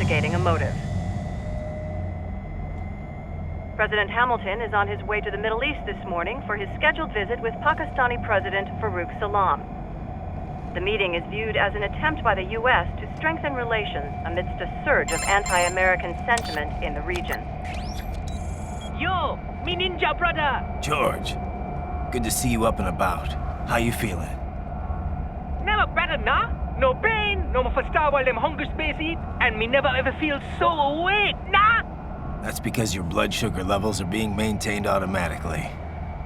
investigating a motive. President Hamilton is on his way to the Middle East this morning for his scheduled visit with Pakistani President Farooq Salam. The meeting is viewed as an attempt by the U.S. to strengthen relations amidst a surge of anti-American sentiment in the region. Yo, me ninja brother! George, good to see you up and about. How you feeling? Never better, nah? No pain, no more star while them hunger space eat, and me never ever feel so awake, nah? That's because your blood sugar levels are being maintained automatically.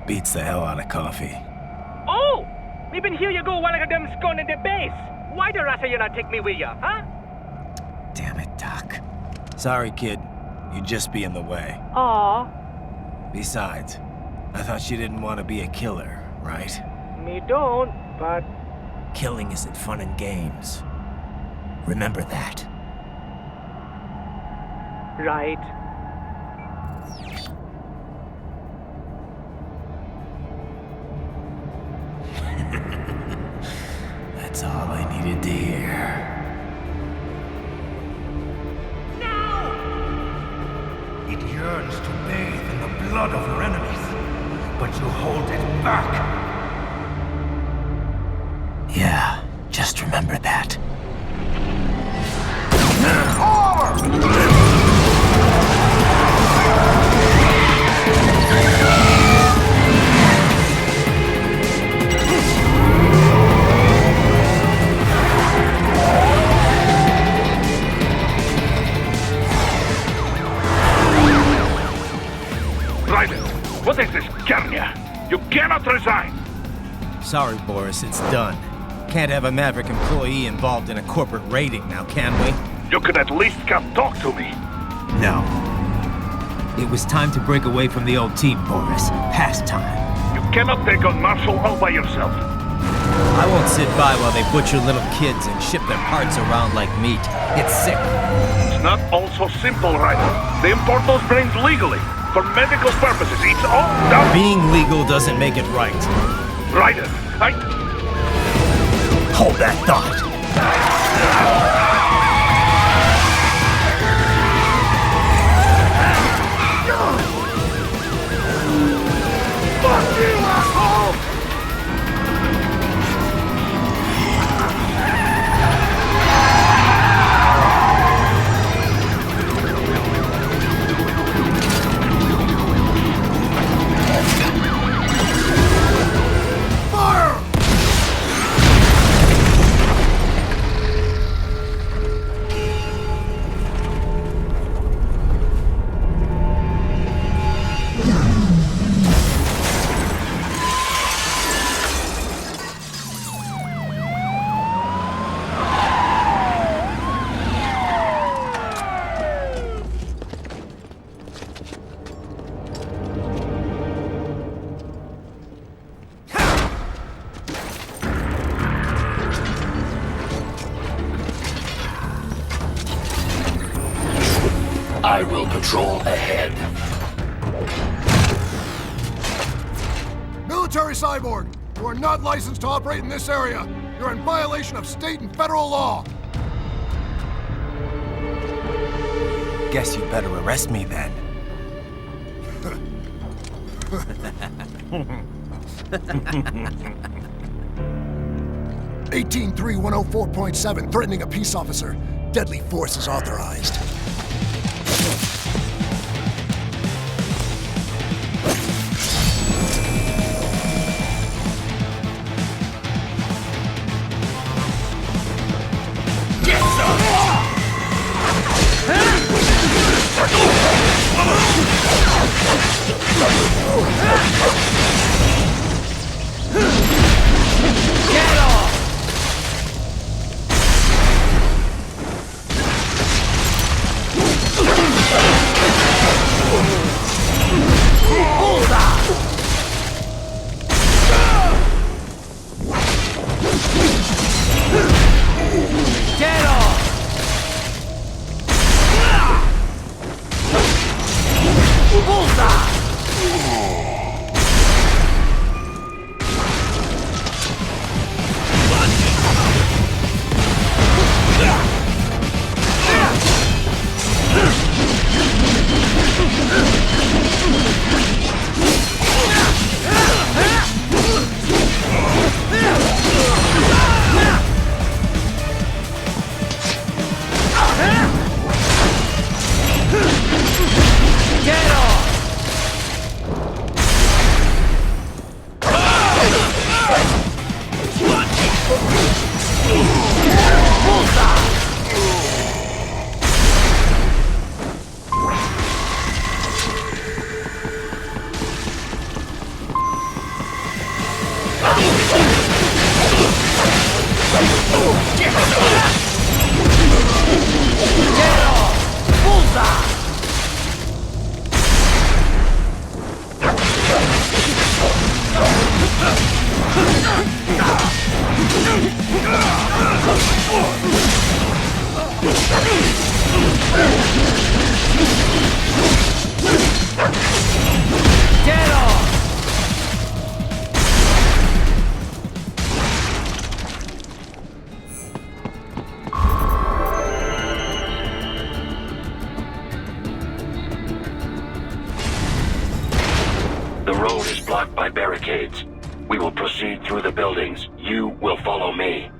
Beats the hell out of coffee. Oh! Me been here you go while I got them scone in the base. Why the rasa you not take me with ya, huh? Damn it, Doc. Sorry, kid. You'd just be in the way. Aw. Besides, I thought you didn't want to be a killer, right? Me don't, but... Killing isn't fun and games. Remember that. Right. That's all I needed to hear. No! It yearns to bathe in the blood of your enemies, but you hold it back. Yeah, just remember that. Raiden, what is this Garnia? You cannot resign. Sorry, Boris, it's done. Can't have a Maverick employee involved in a corporate raiding now, can we? You could at least come talk to me. No. It was time to break away from the old team, Boris. Past time. You cannot take on Marshall all by yourself. I won't sit by while they butcher little kids and ship their parts around like meat. It's sick. It's not all so simple, Raiden. They import those brains legally. For medical purposes, it's all done. Being legal doesn't make it right. Raiden, Hold that thought. Fuck you, asshole! I will patrol ahead. Military cyborg, you are not licensed to operate in this area. You're in violation of state and federal law. Guess you'd better arrest me then. 183-104.7, threatening a peace officer. Deadly force is authorized. Get off! The road is blocked by barricades. We will proceed through the buildings. You will follow me.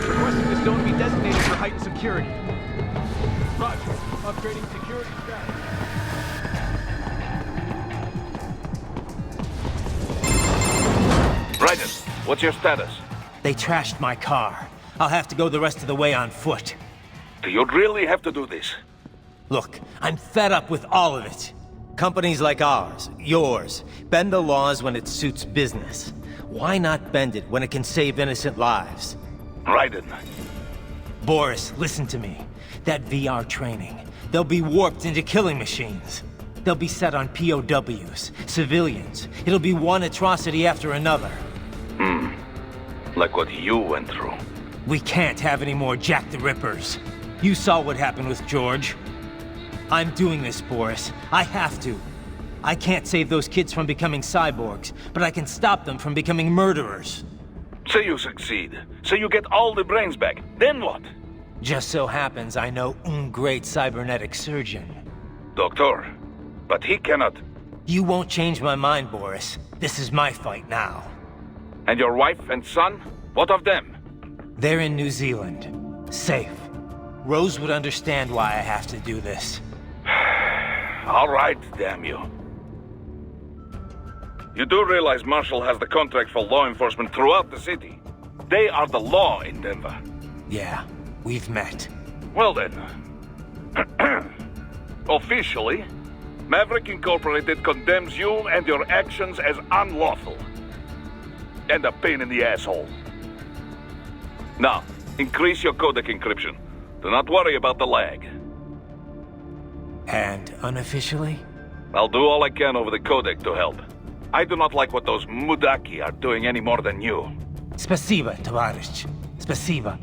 Requesting this zone be designated for heightened security. Roger. Upgrading security status. Raiden, what's your status? They trashed my car. I'll have to go the rest of the way on foot. Do you really have to do this? Look, I'm fed up with all of it. Companies like ours, yours, bend the laws when it suits business. Why not bend it when it can save innocent lives? Raiden. Boris, listen to me. That VR training, they'll be warped into killing machines. They'll be set on POWs, civilians. It'll be one atrocity after another. Like what you went through. We can't have any more Jack the Rippers. You saw what happened with George. I'm doing this, Boris. I have to. I can't save those kids from becoming cyborgs, but I can stop them from becoming murderers. Say you succeed. Say you get all the brains back. Then what? Just so happens I know un great cybernetic surgeon. Doctor. But he cannot. You won't change my mind, Boris. This is my fight now. And your wife and son? What of them? They're in New Zealand. Safe. Rose would understand why I have to do this. All right, damn you. You do realize Marshall has the contract for law enforcement throughout the city. They are the law in Denver. Yeah, we've met. Well then. Officially, Maverick Incorporated condemns you and your actions as unlawful. And a pain in the asshole. Now, increase your codec encryption. Do not worry about the lag. And unofficially? I'll do all I can over the codec to help. I do not like what those Mudaki are doing any more than you. Спасибо, товарищ. Спасибо.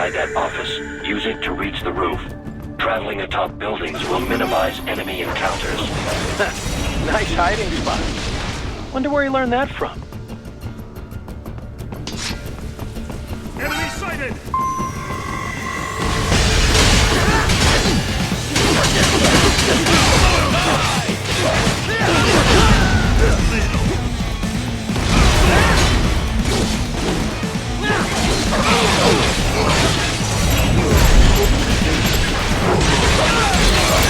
inside that office. Use it to reach the roof. Traveling atop buildings will minimize enemy encounters. Nice hiding spot. Wonder where he learned that from. Enemy sighted!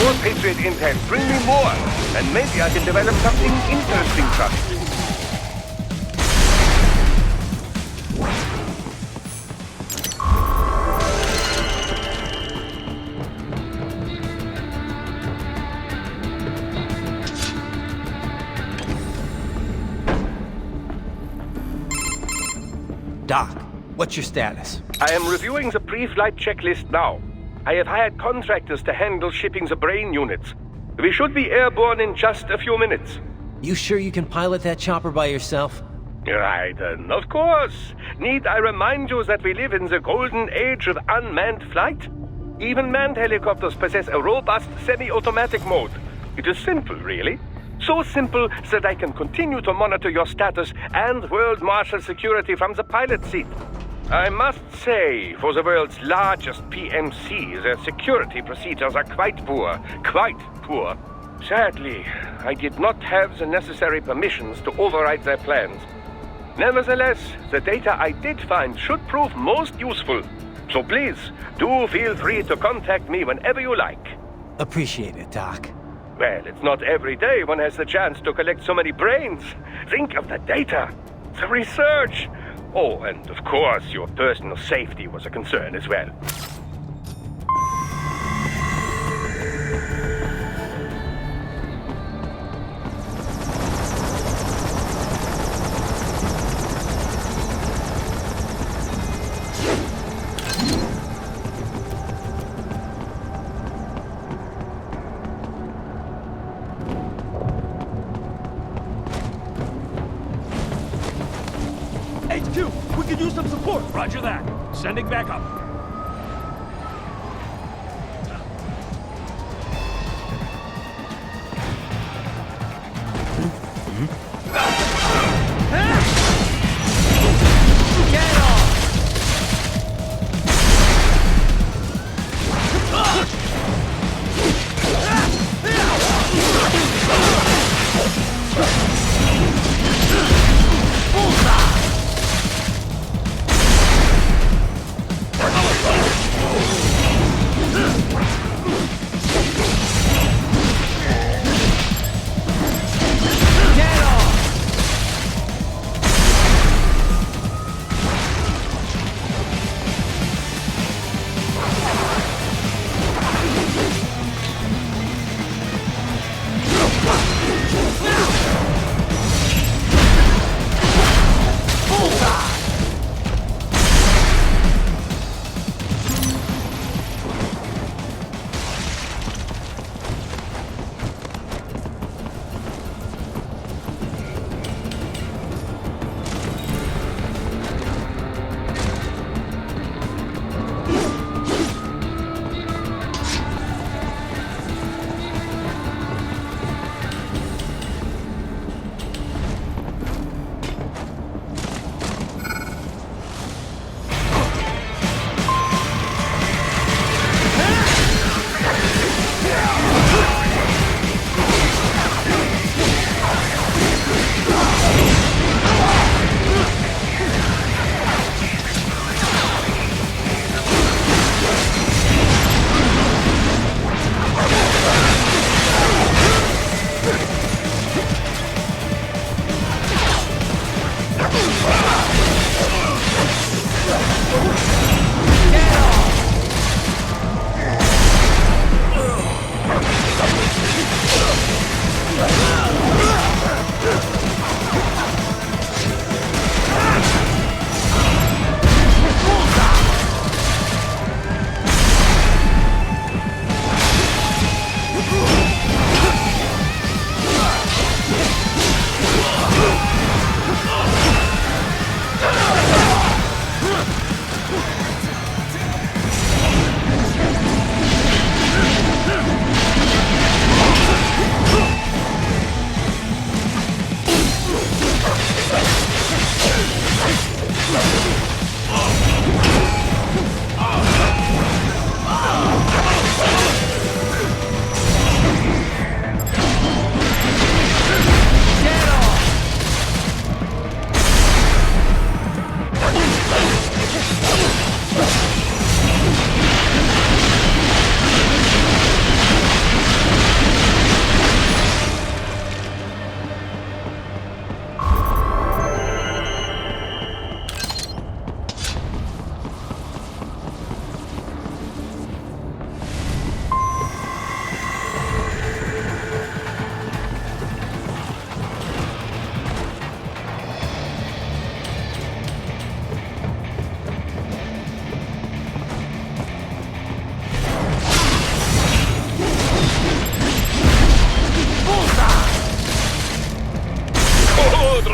More Patriot intel. Bring me more. And maybe I can develop something interesting from it. Doc, what's your status? I am reviewing the pre-flight checklist now. I have hired contractors to handle shipping the brain units. We should be airborne in just a few minutes. You sure you can pilot that chopper by yourself? Raiden, of course. Need I remind you that we live in the golden age of unmanned flight? Even manned helicopters possess a robust semi-automatic mode. It is simple, really. So simple that I can continue to monitor your status and world marshal security from the pilot seat. I must say, for the world's largest PMC, their security procedures are quite poor. Quite poor. Sadly, I did not have the necessary permissions to override their plans. Nevertheless, the data I did find should prove most useful. So please, do feel free to contact me whenever you like. Appreciate it, Doc. Well, it's not every day one has the chance to collect so many brains. Think of the data, the research. Oh, and of course, your personal safety was a concern as well. HQ, we could use some support. Roger that. Sending back up.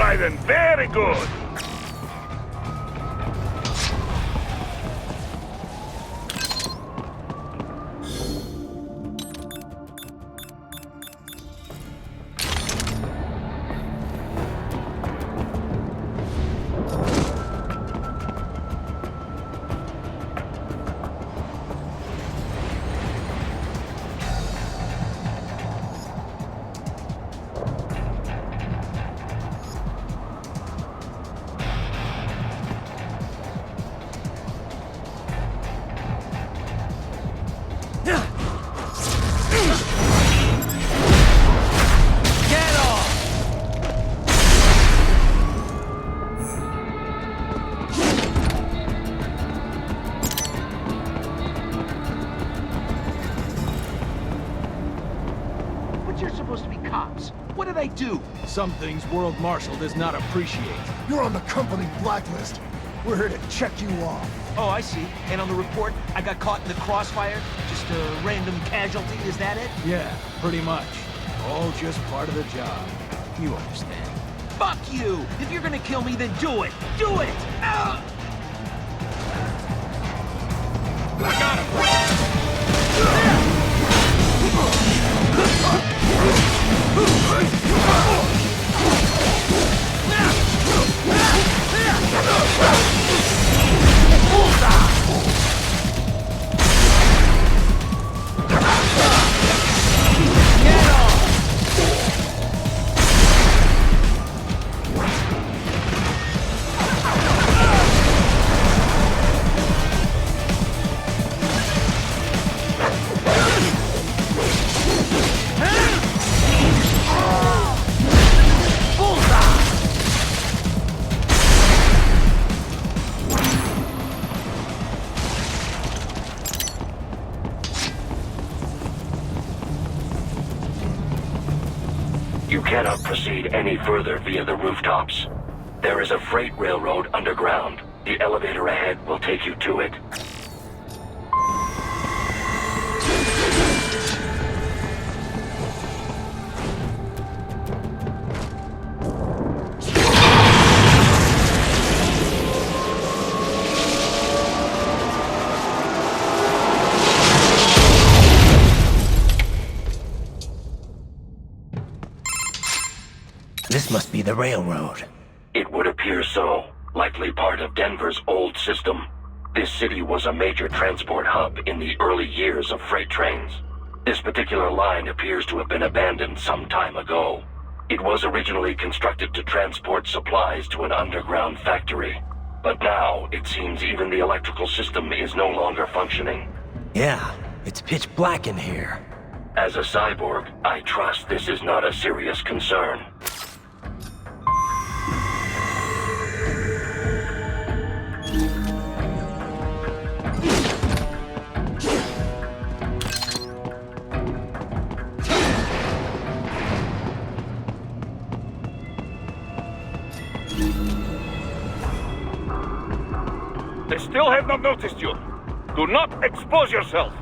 Raiden. Very good. Some things World Marshal does not appreciate. You're on the company blacklist. We're here to check you off. Oh, I see. And on the report, I got caught in the crossfire? Just a random casualty, is that it? Yeah, pretty much. All just part of the job. You understand. Fuck you! If you're gonna kill me, then do it! Do it! Ah! I got him! You cannot proceed any further via the rooftops. There is a freight railroad underground. The elevator ahead will take you to it. This must be the railroad. It would appear so. Likely part of Denver's old system. This city was a major transport hub in the early years of freight trains. This particular line appears to have been abandoned some time ago. It was originally constructed to transport supplies to an underground factory. But now, it seems even the electrical system is no longer functioning. Yeah, it's pitch black in here. As a cyborg, I trust this is not a serious concern. They still have not noticed you. Do not expose yourself.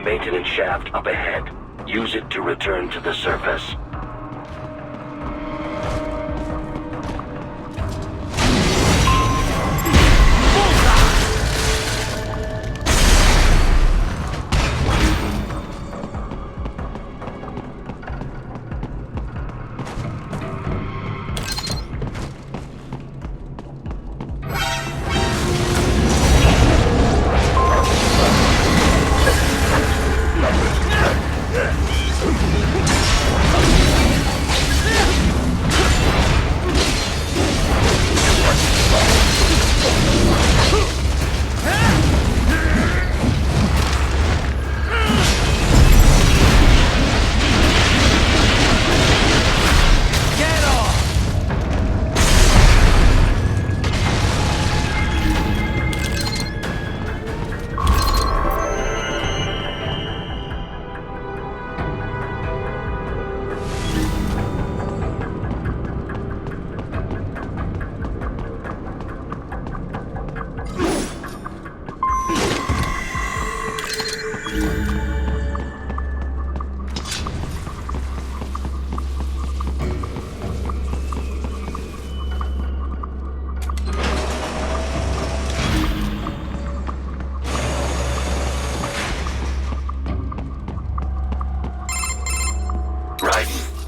maintenance shaft up ahead. Use it to return to the surface.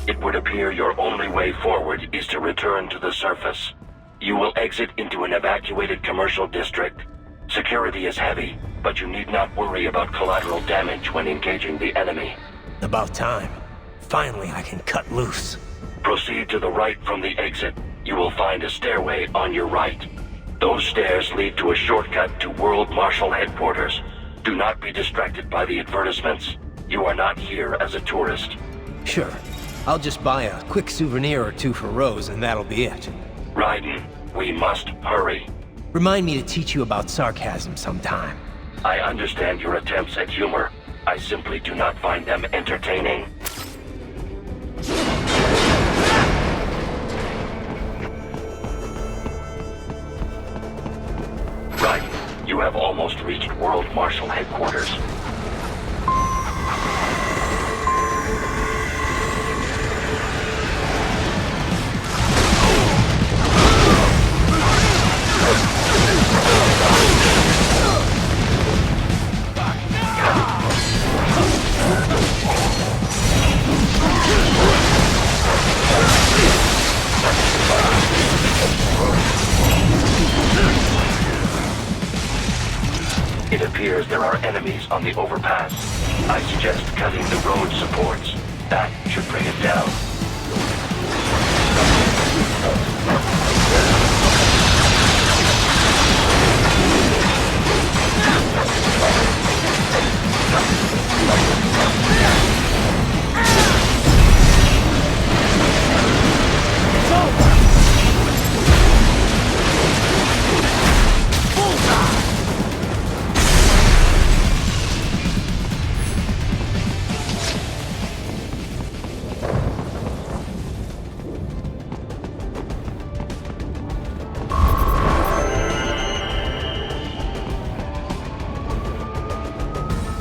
It would appear your only way forward is to return to the surface. You will exit into an evacuated commercial district. Security is heavy, but you need not worry about collateral damage when engaging the enemy. About time. Finally, I can cut loose. Proceed to the right from the exit. You will find a stairway on your right. Those stairs lead to a shortcut to World Marshal Headquarters. Do not be distracted by the advertisements. You are not here as a tourist. Sure. I'll just buy a quick souvenir or two for Rose, and that'll be it. Raiden, we must hurry. Remind me to teach you about sarcasm sometime. I understand your attempts at humor. I simply do not find them entertaining. Raiden, you have almost reached World Marshal Headquarters. It appears there are enemies on the overpass. I suggest cutting the road supports. That should bring it down.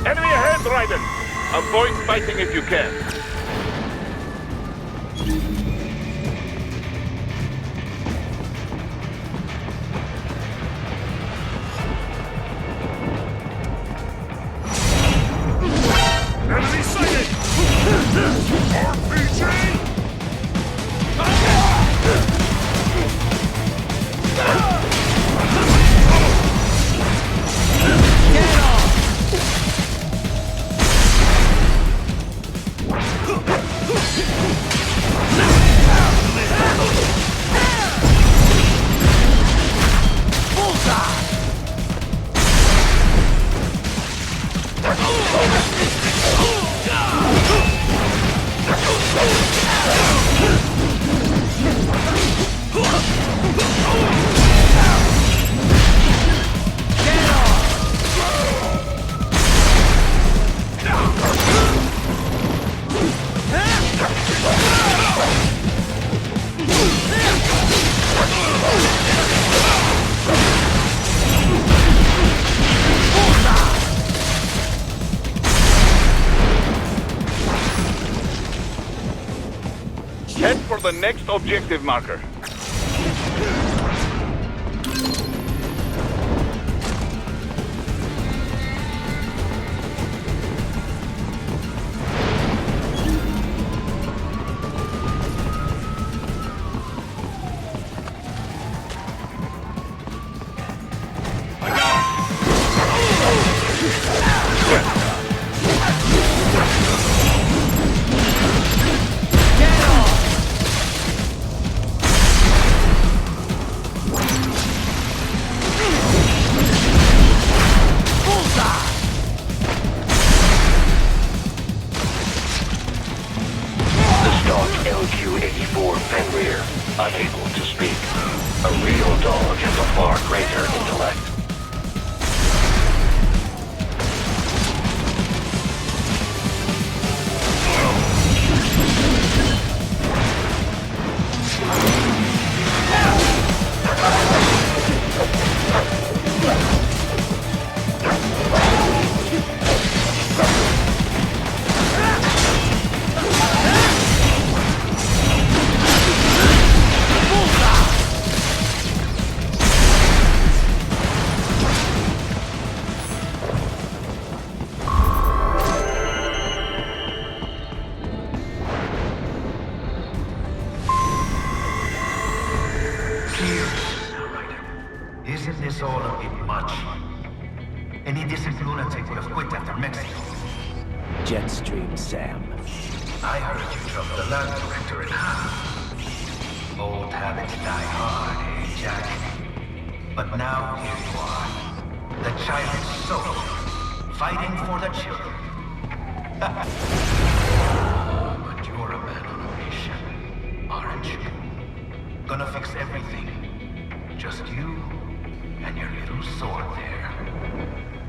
Enemy ahead, Raiden! Avoid fighting if you can. Enemy sighted! RPG! Head for the next objective marker. Unable to speak. A real dog has a far greater intellect. Isn't this all a bit much? Any decent lunatic would have quit after Mexico. Jetstream Sam. I heard you dropped the land director in half. Old habits die hard, eh, Jack? But now here you are. The child is sold, fighting for the children. But you're a man on a mission, aren't you? Gonna fix everything. Just you and your little sword there.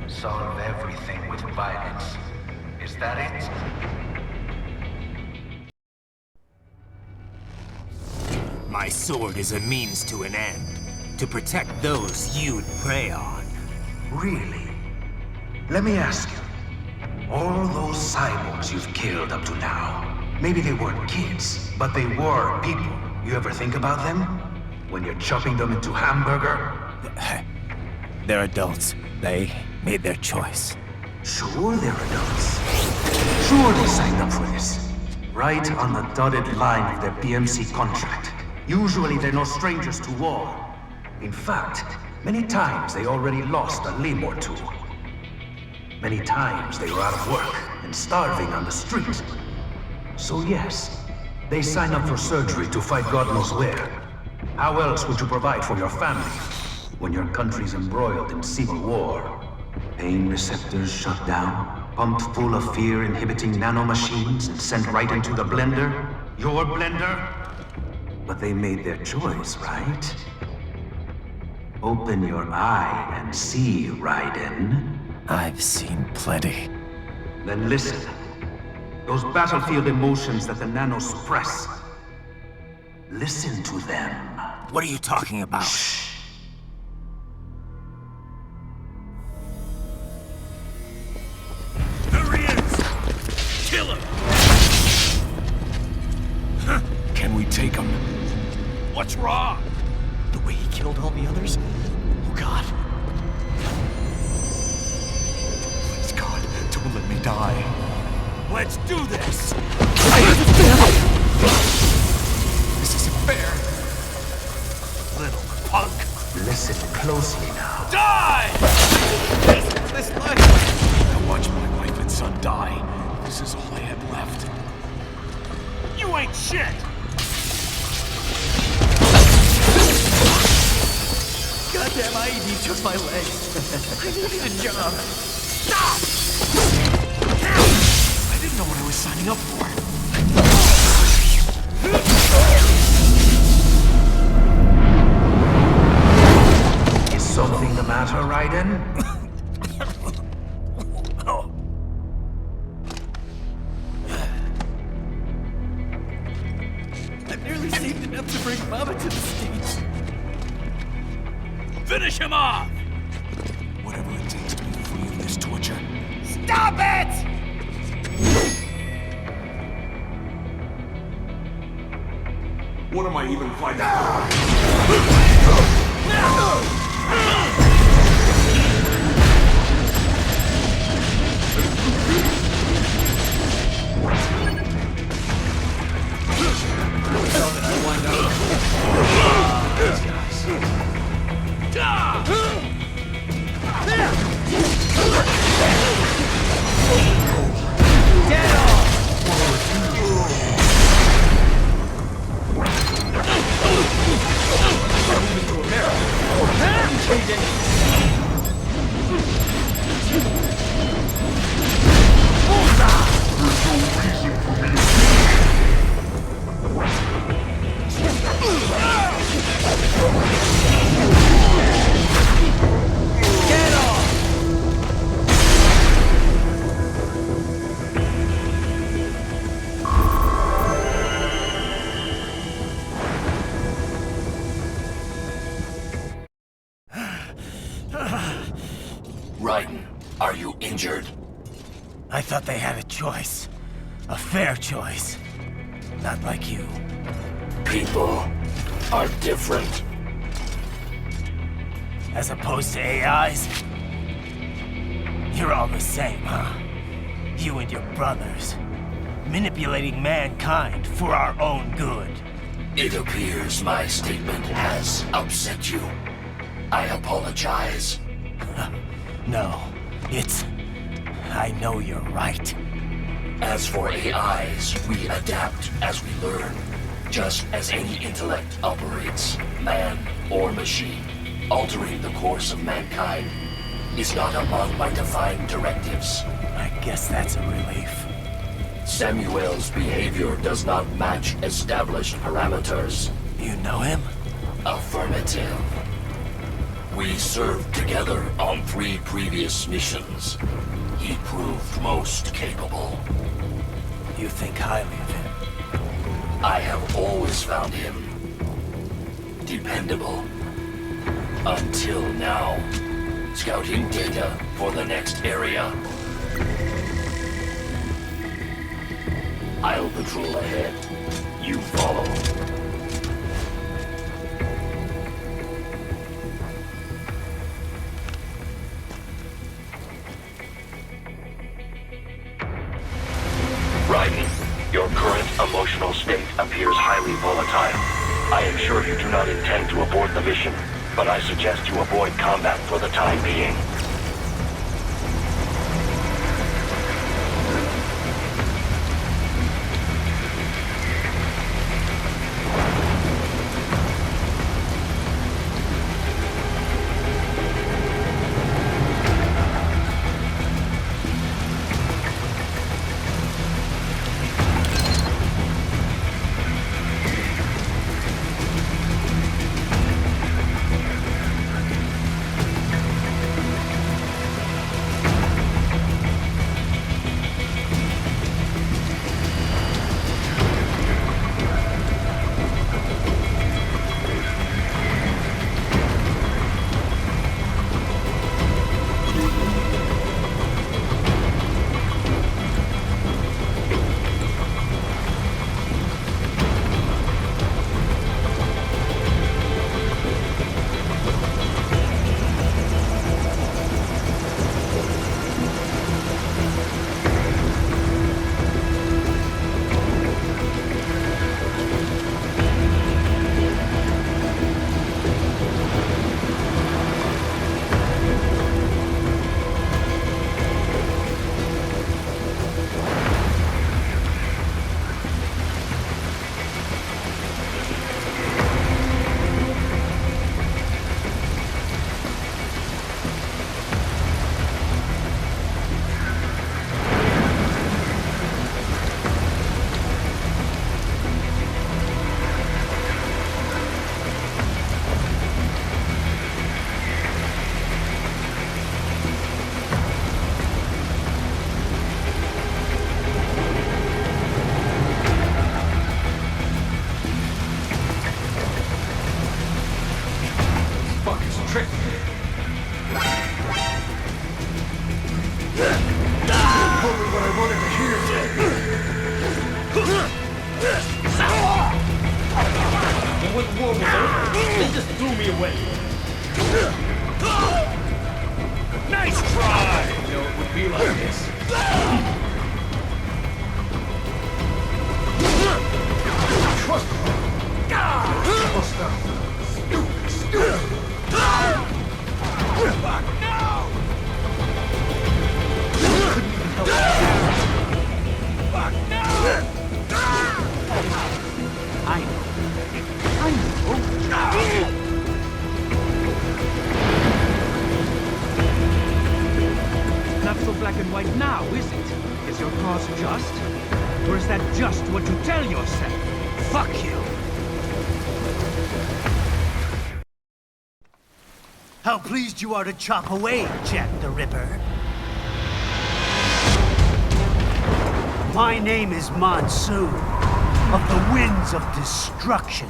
Solve everything with violence. Is that it? My sword is a means to an end. To protect those you'd prey on. Really? Let me ask you. All those cyborgs you've killed up to now, maybe they weren't kids, but they were people. You ever think about them? When you're chopping them into hamburger? They're adults. They made their choice. Sure they're adults. Sure they signed up for this. Right on the dotted line of their PMC contract. Usually they're no strangers to war. In fact, many times they already lost a limb or two. Many times they were out of work and starving on the street. So yes, they sign up for surgery to fight God knows where. How else would you provide for your family when your country's embroiled in civil war? Pain receptors shut down, pumped full of fear-inhibiting nanomachines and sent right into the blender? Your blender? But they made their choice, right? Open your eye and see, Raiden. I've seen plenty. Then listen. Those battlefield emotions that the nanos suppress. Listen to them. What are you talking about? Shh. There he is! Kill him! Can we take him? What's wrong? The way he killed all the others? Oh, God. Please, God, don't let me die. Let's do this! This isn't fair. Little punk. Listen closely now. Die! This life. I watched my wife and son die. This is all I had left. You ain't shit! Goddamn, IED took my legs. I needed a job. Stop! I didn't know what I was signing up for. Is something the matter, Raiden? I've nearly saved enough to bring Mama to the States. Finish him off! Whatever it takes to be free of this torture. Stop it! What am I even fighting? How did I wind up? These guys. Get off! Raiden, are you injured? I thought they had a choice. A fair choice. Not like you. People are different. As opposed to AIs? You're all the same, huh? You and your brothers. Manipulating mankind for our own good. It appears my statement has upset you. I apologize. No, it's... I know you're right. As for AIs, we adapt as we learn. Just as any intellect operates, man or machine. Altering the course of mankind is not among my defined directives. I guess that's a relief. Samuel's behavior does not match established parameters. You know him? Affirmative. We served together on 3 previous missions. He proved most capable. You think highly of him? I have always found him dependable. Until now. Scouting data for the next area. I'll patrol ahead. You follow. Raiden, your current emotional state appears highly volatile. I am sure you do not intend to abort the mission, but I suggest you avoid combat for the time being. before the war was over. They just threw me away. Nice try! You know, it would be like this. Trust me. Bust down. Stupid. Fuck, no! Couldn't even help it. Fuck, no! I know. Not so black and white now, is it? Is your cause just? Or is that just what you tell yourself? Fuck you! How pleased you are to chop away, Jack the Ripper. My name is Monsoon, of the Winds of Destruction.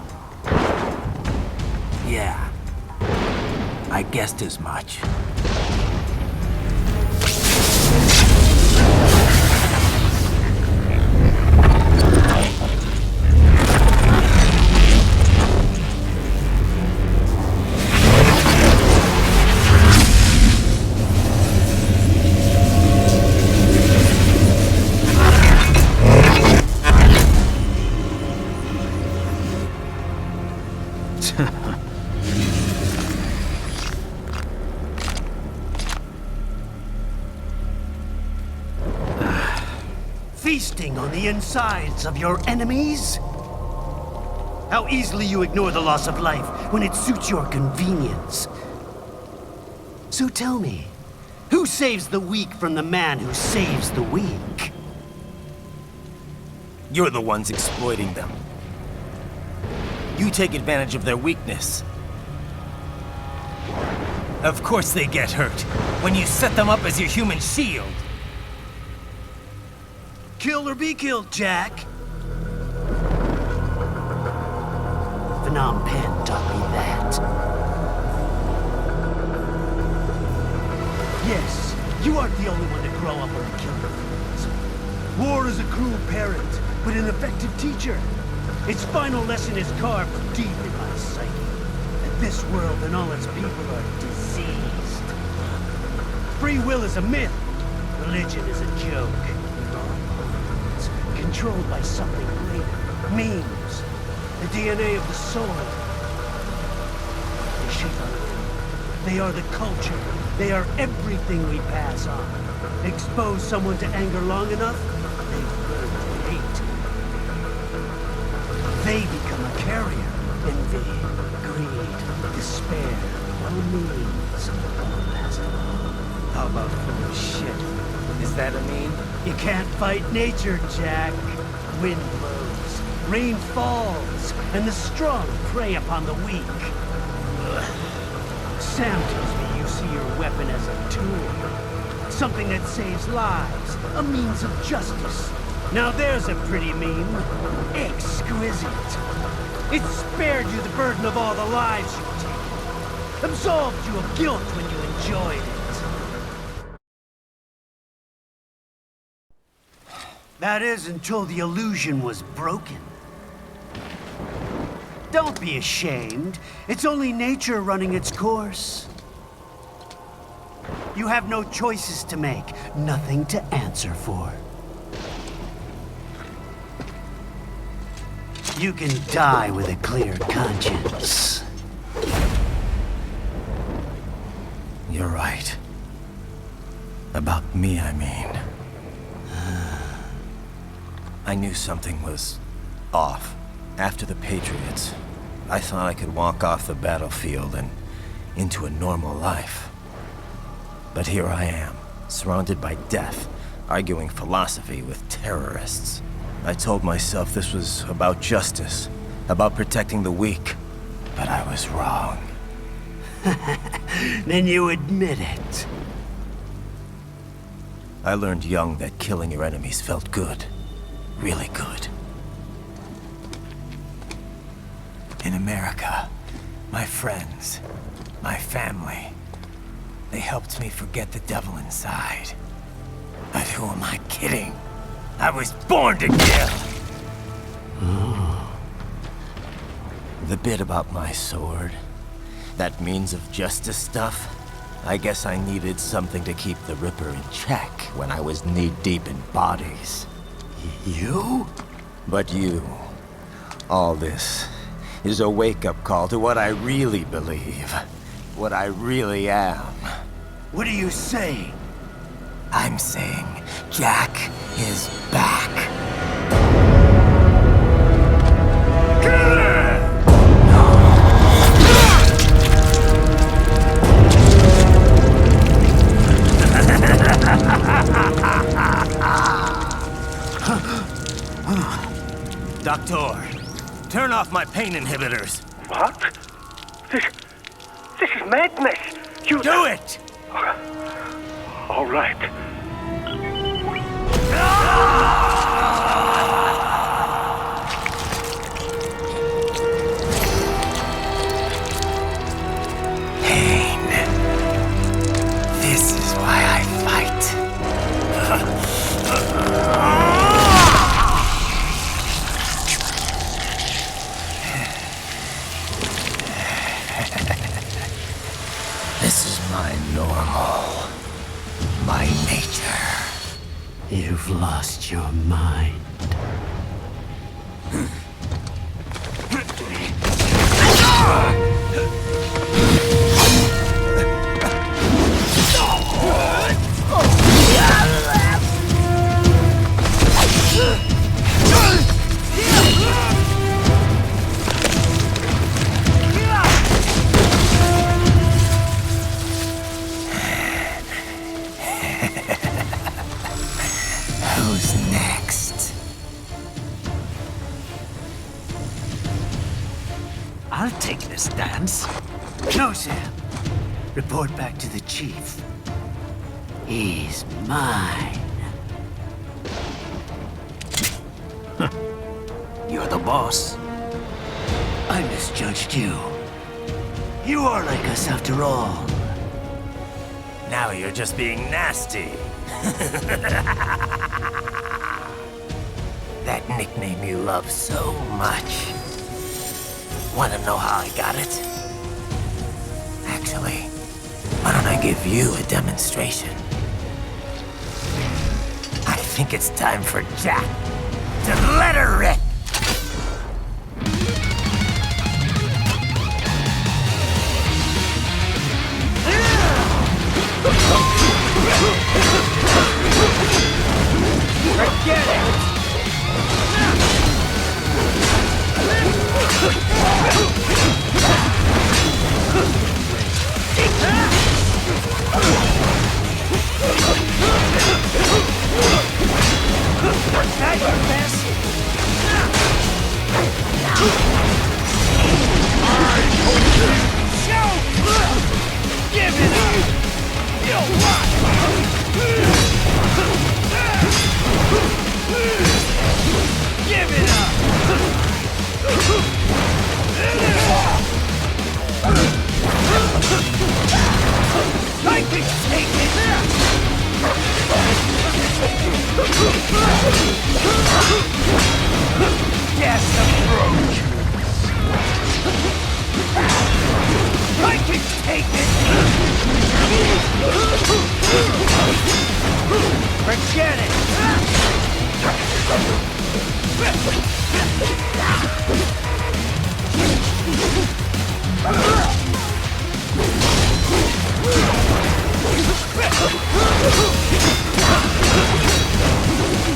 Yeah. I guessed as much. Feasting on the insides of your enemies? How easily you ignore the loss of life when it suits your convenience. So tell me, who saves the weak from the man who saves the weak? You're the ones exploiting them. You take advantage of their weakness. Of course they get hurt when you set them up as your human shield. Kill or be killed, Jack. Phnom Penh taught me that. Yes, you aren't the only one to grow up on the killing fields. War is a cruel parent, but an effective teacher. Its final lesson is carved deep in my psyche. That this world and all its people are diseased. Free will is a myth. Religion is a joke. Controlled by something greater. Memes. The DNA of the soul. They shape our life. They are the culture. They are everything we pass on. Expose someone to anger long enough, they learn to hate. They become a carrier. Envy, greed, despair, all means, all pass along. How about full of shit? Is that a meme? You can't fight nature, Jack. Wind blows, rain falls, and the strong prey upon the weak. Sam tells me you see your weapon as a tool. Something that saves lives, a means of justice. Now there's a pretty meme. Exquisite. It spared you the burden of all the lives you've taken. Absolved you of guilt when you enjoyed it. That is, until the illusion was broken. Don't be ashamed. It's only nature running its course. You have no choices to make, nothing to answer for. You can die with a clear conscience. You're right. About me, I mean. I knew something was off. After the Patriots, I thought I could walk off the battlefield and into a normal life. But here I am, surrounded by death, arguing philosophy with terrorists. I told myself this was about justice, about protecting the weak, but I was wrong. Then you admit it. I learned young that killing your enemies felt good. Really good. In America, my friends, my family, they helped me forget the devil inside. But who am I kidding? I was born to kill! The bit about my sword, that means of justice stuff, I guess I needed something to keep the Ripper in check when I was knee-deep in bodies. You? But you, all this, is a wake-up call to what I really believe, what I really am. What are you saying? I'm saying Jack is back. Doctor, turn off my pain inhibitors. What? This is madness. You do it! All right. Pain. This is why I fight. This is my normal, my nature. You've lost your mind. Who's next? I'll take this dance. No, Sam. Report back to the chief. He's mine. You're the boss. I misjudged you. You are like us after all. Now you're just being nasty. That nickname you love so much. Wanna know how I got it? Actually, why don't I give you a demonstration? I think it's time for Jack to let her rip. Forget it! That your best? Give it up! You'll watch! Give it up! I can take it! Yes, approach! I can take it! Forget it!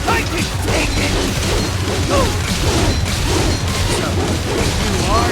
I can take it! You are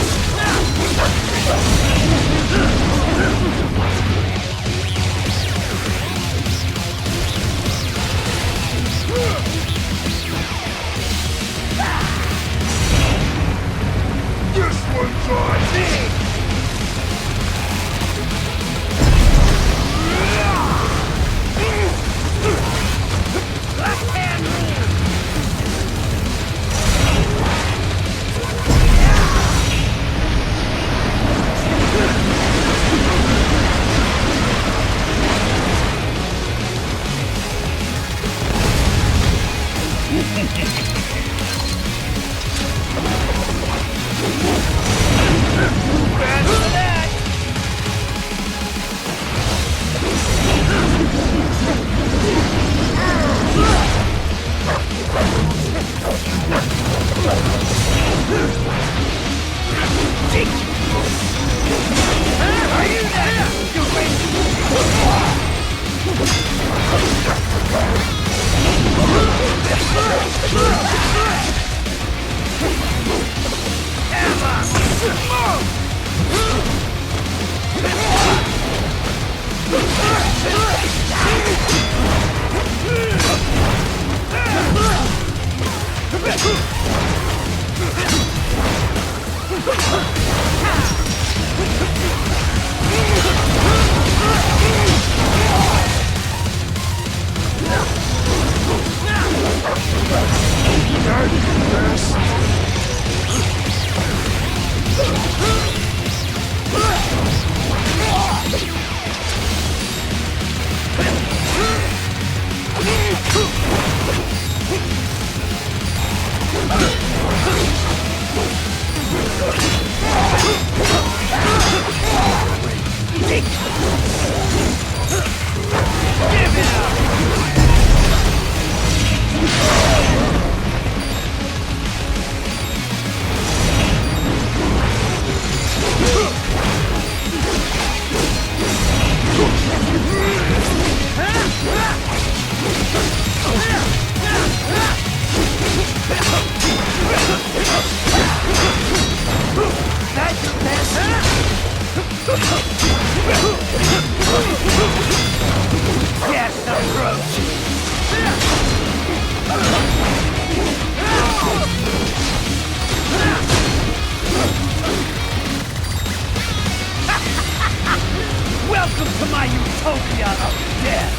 Welcome to my utopia of death!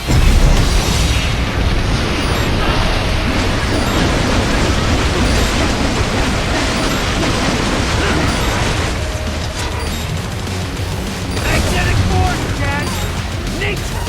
Magnetic force, Jack! Nature!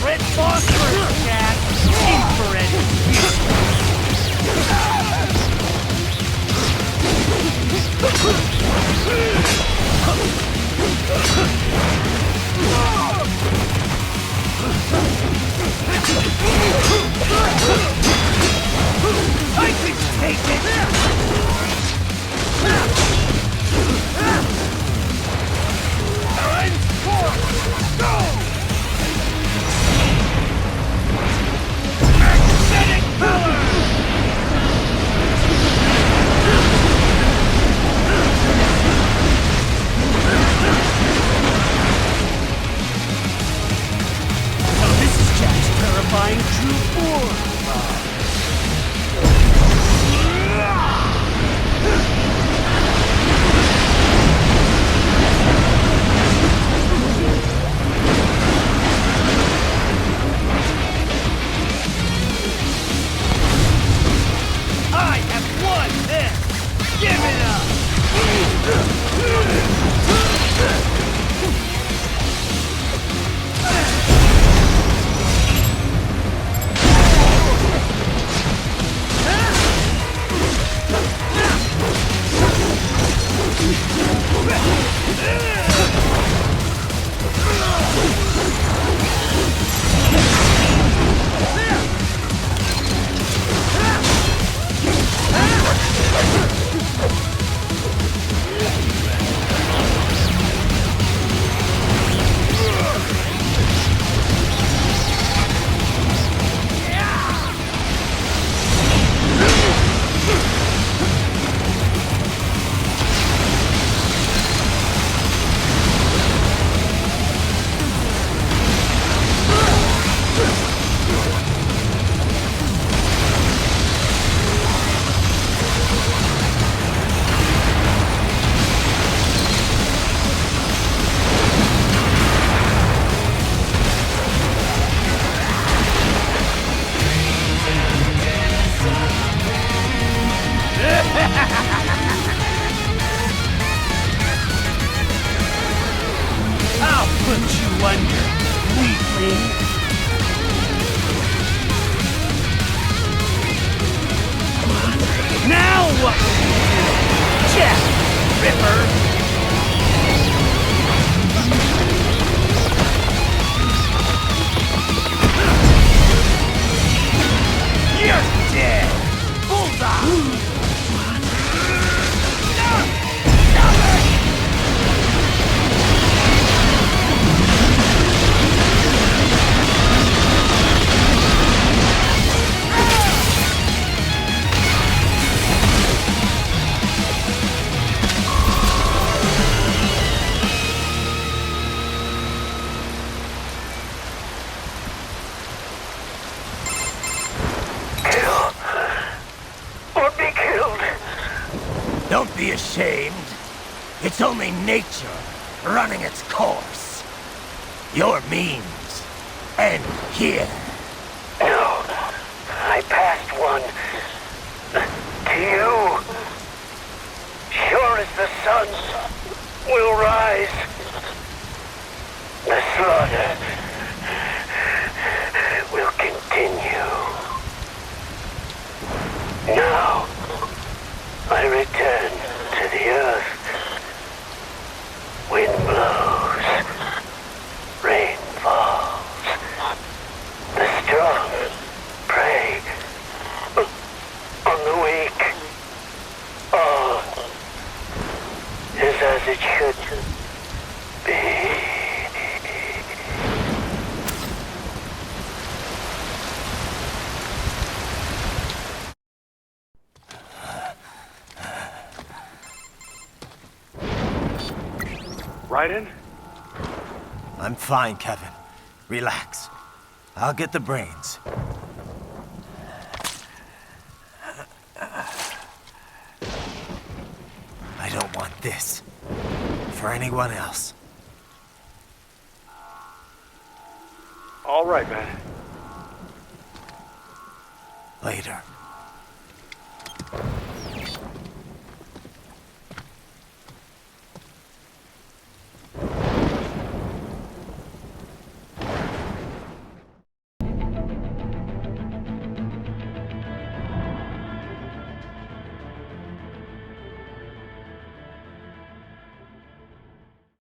Red phosphorus, Jack! Infrared! I can take it! Terrifying true form! I have won this! Give it up! Ripper! You're dead! Bullseye! Don't be ashamed. It's only nature running its course. Your means end here. No, I passed one. To you. Sure as the sun will rise. The slaughter will continue. Now, I return to the earth. Wind blows. Rain falls. The strong prey on the weak. All is as it should be. Raiden? I'm fine, Kevin. Relax. I'll get the brains. I don't want this for anyone else. All right, man. Later.